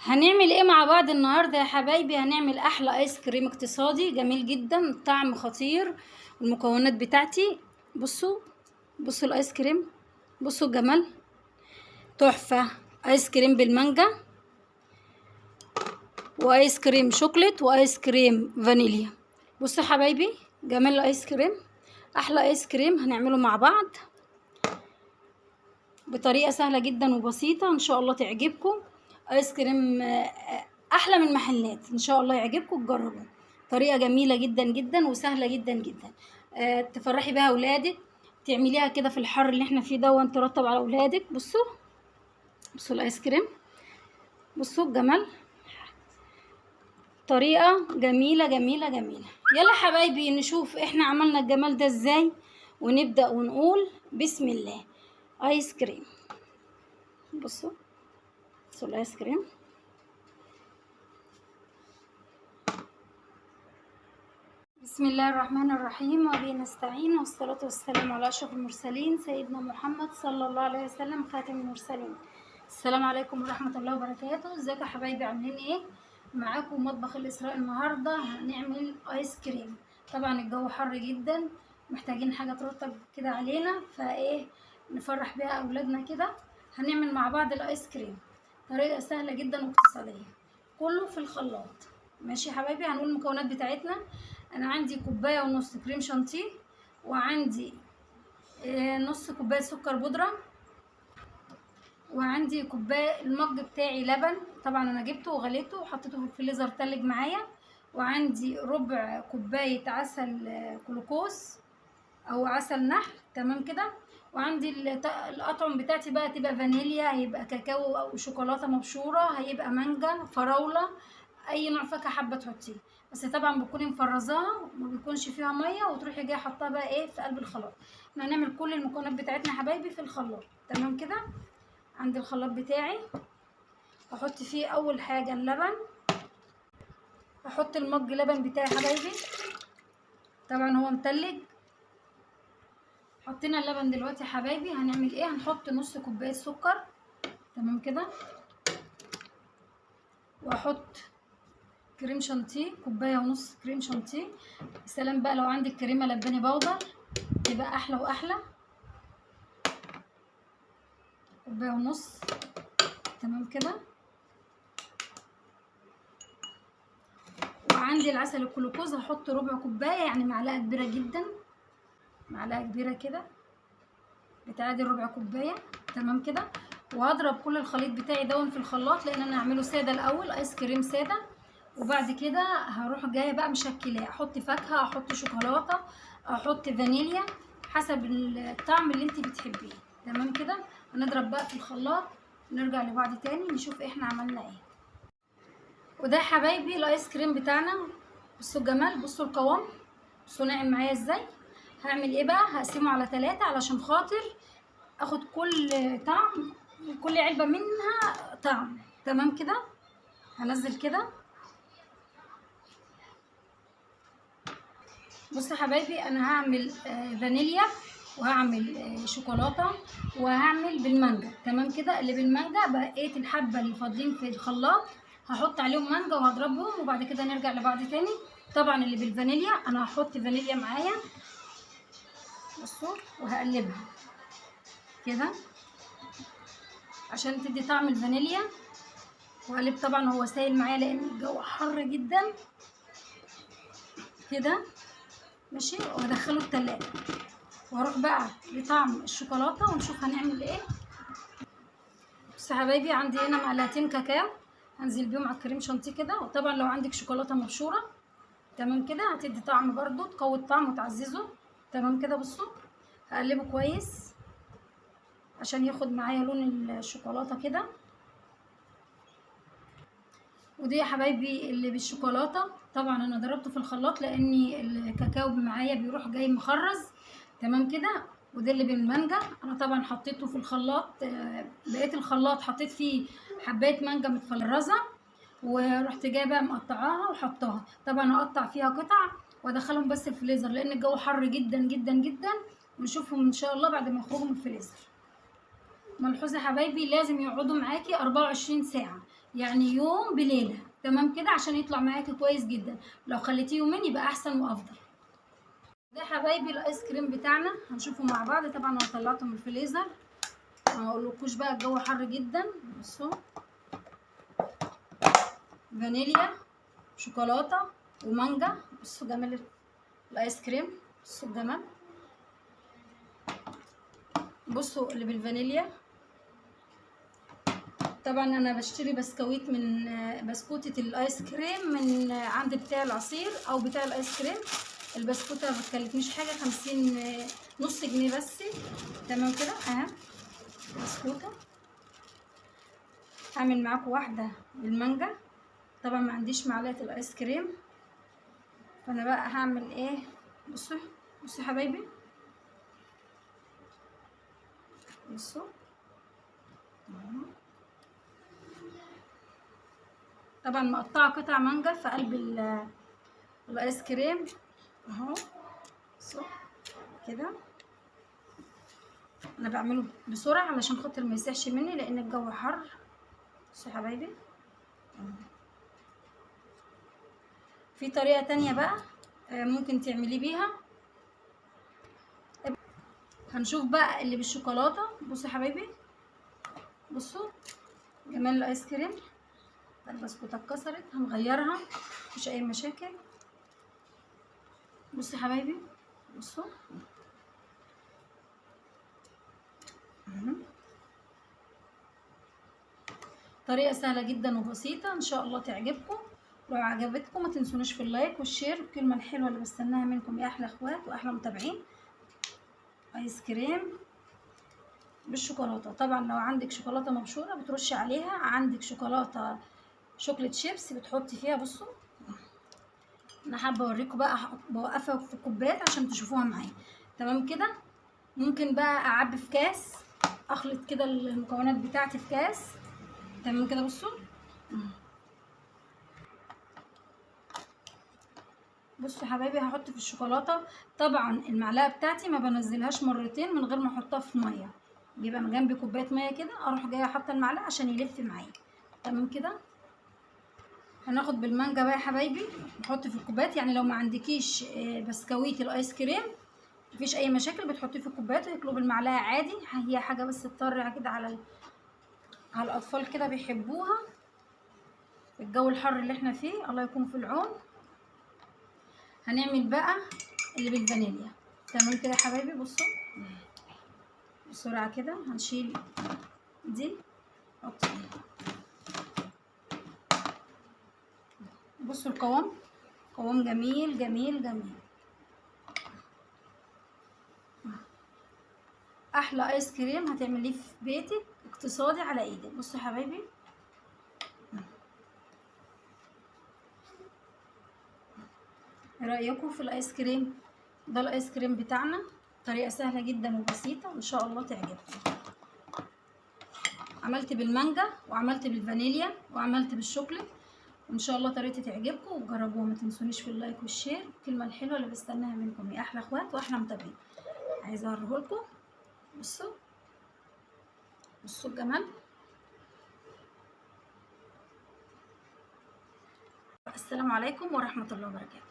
هنعمل ايه مع بعض النهارده يا حبايبي؟ هنعمل احلى ايس كريم اقتصادي جميل جدا، طعم خطير. المكونات بتاعتي بصوا الايس كريم، بصوا الجمال، تحفه. ايس كريم بالمانجا، وايس كريم شوكليت، وايس كريم فانيليا. بصوا يا حبايبي جمال الايس كريم، احلى ايس كريم هنعمله مع بعض بطريقه سهله جدا وبسيطه، ان شاء الله تعجبكم. ايس كريم احلى من محلات، ان شاء الله يعجبكم تجربوا. طريقه جميله جدا جدا وسهله جدا جدا، تفرحي بها اولادك، تعمليها كده في الحر اللي احنا فيه ده وانت ترطب على اولادك. بصوا الايس كريم، بصوا الجمال، طريقه جميله جميله جميله. يلا حبايبي نشوف احنا عملنا الجمال ده ازاي، ونبدا ونقول بسم الله. ايس كريم، بصوا الايس كريم، بسم الله الرحمن الرحيم، وبه نستعين، والصلاة والسلام على أشرف المرسلين سيدنا محمد صلى الله عليه وسلم خاتم المرسلين. السلام عليكم ورحمة الله وبركاته. ازيكم يا حبايبي، عاملين ايه؟ معاكم مطبخ الإسراء. النهاردة هنعمل آيس كريم. طبعا الجو حر جدا، محتاجين حاجة ترطب كده علينا، فايه نفرح بيها أولادنا كده. هنعمل مع بعض الآيس كريم، طريقة سهلة جدا واقتصادية، كله في الخلاط. ماشي يا حبايبي، هنقول المكونات بتاعتنا. انا عندي كوبايه ونص كريم شانتيه، وعندي نص كوبايه سكر بودره، وعندي كوبايه المج بتاعي لبن، طبعا انا جبته وغليته وحطيته في الفريزر تلج معايا، وعندي ربع كوبايه عسل جلوكوز او عسل نحل، تمام كده. وعندي الاطعم بتاعتي بقى تبقى فانيليا، هيبقى كاكاو او شوكولاته مبشوره، هيبقى مانجا، فراوله، اي نوع فاكهه حابه تحطيه، بس طبعا بتكوني مفرزاها وما بيكونش فيها ميه، وتروحي جايه حطاها بقى ايه في قلب الخلاط. احنا هنعمل كل المكونات بتاعتنا يا حبايبي في الخلاط، تمام كده. عندي الخلاط بتاعي، هحط فيه اول حاجه اللبن، هحط المج لبن بتاعي يا حبايبي، طبعا هو متلج. حطينا اللبن دلوقتي يا حبايبي، هنعمل ايه؟ هنحط نص كوبايه سكر، تمام كده، واحط كريم شانتيه، كوبايه ونص كريم شانتيه. سلام بقى لو عندك كريمه لباني بودر يبقى احلى واحلى، كوبايه ونص، تمام كده. وعندي العسل الجلوكوز هحط ربع كوبايه، يعني معلقه كبيره جدا، معلقه كبيره كده، بتعادل ربع كوبايه، تمام كده. وهضرب كل الخليط بتاعي دون في الخلاط، لان انا هعمله ساده الاول، ايس كريم ساده، وبعد كده هروح جايه بقى مشكلاه، احط فاكهه، احط شوكولاته، احط فانيليا، حسب الطعم اللي انت بتحبيه، تمام كده. هنضرب بقى في الخلاط، نرجع لبعض تاني نشوف احنا عملنا ايه. وده يا حبايبي الايس كريم بتاعنا، بصوا الجمال، بصوا القوام، بصوا ناعم معايا ازاي. هعمل ايه بقى؟ هقسمه على 3 علشان خاطر اخد كل طعم، كل علبه منها طعم، تمام كده. هنزل كده، بصوا يا حبايبي انا هعمل فانيليا، وهعمل شوكولاته، وهعمل بالمانجا، تمام كده. اللي بالمانجا بقيت الحبه اللي فاضلين في الخلاط هحط عليهم مانجا وهضربهم، وبعد كده نرجع لبعض تاني. طبعا اللي بالفانيليا انا هحط فانيليا معايا، بصوا، وهقلبها كده عشان تدي طعم الفانيليا، وهقلب طبعا هو سايل معايا لان الجو حر جدا كده، ماشي. وهدخله التلاجة، واروح بقى لطعم الشوكولاته ونشوف هنعمل ايه. بصوا يا حبايبي عندي هنا معلقتين كاكاو، هنزل بيهم على الكريم شانتيه كده، وطبعا لو عندك شوكولاته مبشوره تمام كده هتدي طعم برضو، تقوي الطعم وتعززه، تمام كده. بصوا هقلبه كويس عشان ياخد معايا لون الشوكولاته كده. ودي يا حبايبي اللي بالشوكولاته، طبعا انا ضربته في الخلاط لان الكاكاو معايا بيروح جاي مخرز، تمام كده. وده اللي بالمانجا، انا طبعا حطيته في الخلاط، بقيت الخلاط حطيت فيه حبايه مانجا متفرزه، ورحت جايبه مقطعاها وحطاها، طبعا هقطع فيها قطع وادخلهم بس الفريزر لان الجو حر جدا جدا جدا، ونشوفهم ان شاء الله بعد ما يخرجوا من الفريزر. ملحوظه يا حبايبي، لازم يقعدوا معاكي 24 ساعه، يعني يوم بليله، تمام كده، عشان يطلع معاكي كويس جدا. لو خليتيه يومين يبقى احسن وافضل. ده حبايبي الايس كريم بتاعنا، هنشوفه مع بعض. طبعا انا طلعته من الفريزر، ما اقولكوش بقى الجو حر جدا. بصوا، فانيليا، شوكولاته، ومانجا. بصوا جمال الايس كريم، بصوا الجمال. بصوا اللي بالفانيليا. طبعا انا بشتري بسكويت من بسكوتة الايس كريم من عند بتاع العصير او بتاع الايس كريم. البسكوتة ما بتكلفنيش حاجة، 50 نص جنيه بس. تمام كده اهي بسكوتة. هعمل معاكم واحدة بالمانجا. طبعا ما عنديش معلقة الايس كريم، فانا بقى هعمل ايه. بصوا، بصوا يا حبايبي، بصوا. طبعا مقطعة قطع مانجا في قلب الايس كريم اهو. بصوا كده، انا بعمله بسرعه علشان خاطر ما يسيحش مني لان الجو حر. بصوا يا حبايبي، في طريقه تانية بقى ممكن تعملي بيها. هنشوف بقى اللي بالشوكولاته. بصوا يا حبايبي، بصوا جمال الايس كريم. البسكوته اتكسرت، هنغيرها مفيش اي مشاكل. بصوا يا حبايبي، بصوا. طريقه سهله جدا وبسيطه، ان شاء الله تعجبكم. لو عجبتكم ما تنسونيش في اللايك والشير والكلمه الحلوه اللي بستناها منكم يا احلى اخوات واحلى متابعين. ايس كريم بالشوكولاته. طبعا لو عندك شوكولاته مبشوره بترشي عليها، عندك شوكولاته شوكليت شيبس بتحطي فيها. بصوا انا حابه اوريكم بقى، بوقفها في كوبايات عشان تشوفوها معايا. تمام كده. ممكن بقى اعبي في كاس، اخلط كده المكونات بتاعتي في كاس. تمام كده. بصوا، بصوا يا حبايبي، هحط في الشوكولاته. طبعا المعلقه بتاعتي ما بنزلهاش مرتين من غير ما احطها في ميه، بيبقى من جنبي كوبايه ميه كده، اروح جايه حاطه المعلقه عشان يلف معايا. تمام كده. هناخد بالمانجا بقى يا حبايبي، نحط في الكوبايات. يعني لو ما عندكيش بسكويت الايس كريم مفيش اي مشاكل، بتحطيه في الكوبايات وياكلوه بالمعلقه عادي. هي حاجه بس تطري كده على الاطفال كده بيحبوها في الجو الحر اللي احنا فيه، الله يكون في العون. هنعمل بقى اللي بالفانيليا. تمام كده يا حبايبي. بصوا بسرعه كده، هنشيل دي نحط دي. بصوا القوام، قوام جميل جميل جميل. احلى ايس كريم هتعمليه في بيتك اقتصادي على ايدك. بصوا يا حبايبي، ايه رايكم في الايس كريم؟ ده الايس كريم بتاعنا، طريقه سهله جدا وبسيطه، وان شاء الله تعجبكم. عملت بالمانجا وعملت بالفانيليا وعملت بالشوكليت، وان شاء الله طريقتي تعجبكم وجربوها. ما تنسونيش في اللايك والشير الكلمه الحلوه اللي بستناها منكم يا احلى اخوات واحلى متابعين. عايزه اوريهولكم. بصوا، بصوا الجمال. السلام عليكم ورحمه الله وبركاته.